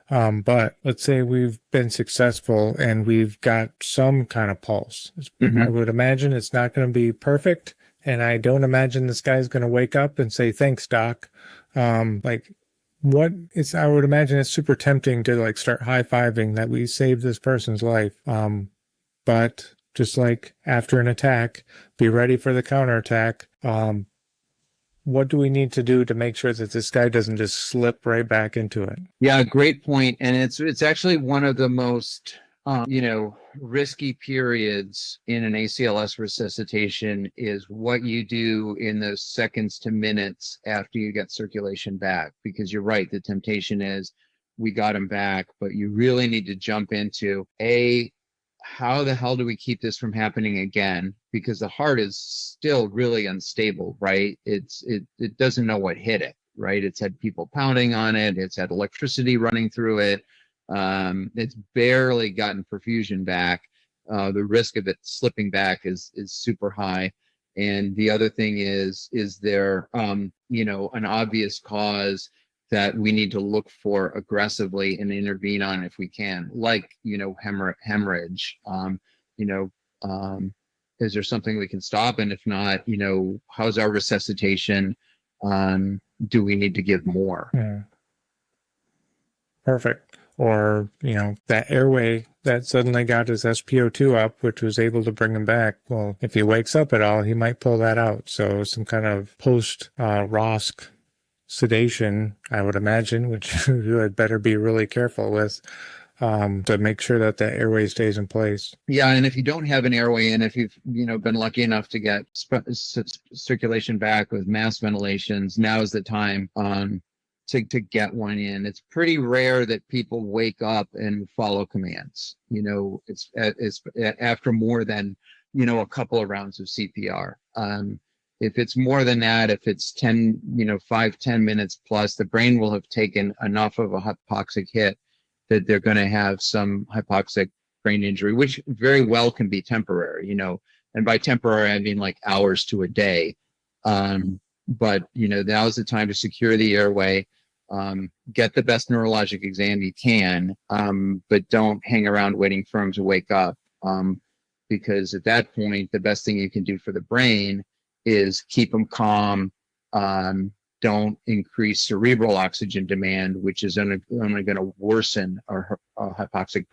But let's say we've been successful and we've got some kind of pulse. I Hmm. would imagine it's not going to be perfect. And I don't imagine this guy's going to wake up and say, thanks, doc. Like what it's, I would imagine it's super tempting to like start high-fiving that we saved this person's life. But just like after an attack, be ready for the counterattack. What do we need to do to make sure that this guy doesn't just slip right back into it? Yeah, great point. And it's actually one of the most risky periods in an ACLS resuscitation is what you do in those seconds to minutes after you get circulation back. Because you're right, the temptation is we got him back, but you really need to jump into how the hell do we keep this from happening again? Because the heart is still really unstable, right? It doesn't know what hit it, right? It's had people pounding on it, it's had electricity running through it. It's barely gotten perfusion back. The risk of it slipping back is super high. And the other thing is there an obvious cause that we need to look for aggressively and intervene on if we can, like hemorrhage. You know, is there something we can stop? And if not, how's our resuscitation? Do we need to give more? Yeah, perfect. Or, that airway that suddenly got his SpO2 up, which was able to bring him back. Well, if he wakes up at all, he might pull that out. So some kind of post ROSC sedation, I would imagine, which you had better be really careful with, to make sure that the airway stays in place. Yeah, and if you don't have an airway, and if you've been lucky enough to get circulation back with mass ventilations, now is the time to get one in. It's pretty rare that people wake up and follow commands. It's after more than a couple of rounds of CPR. If it's more than that, if it's 5-10 minutes plus, the brain will have taken enough of a hypoxic hit that they're going to have some hypoxic brain injury, which very well can be temporary, and by temporary, I mean like hours to a day. But now's the time to secure the airway, get the best neurologic exam you can, but don't hang around waiting for them to wake up. Because at that point, the best thing you can do for the brain is keep them calm. Don't increase cerebral oxygen demand, which is only going to worsen our hypoxic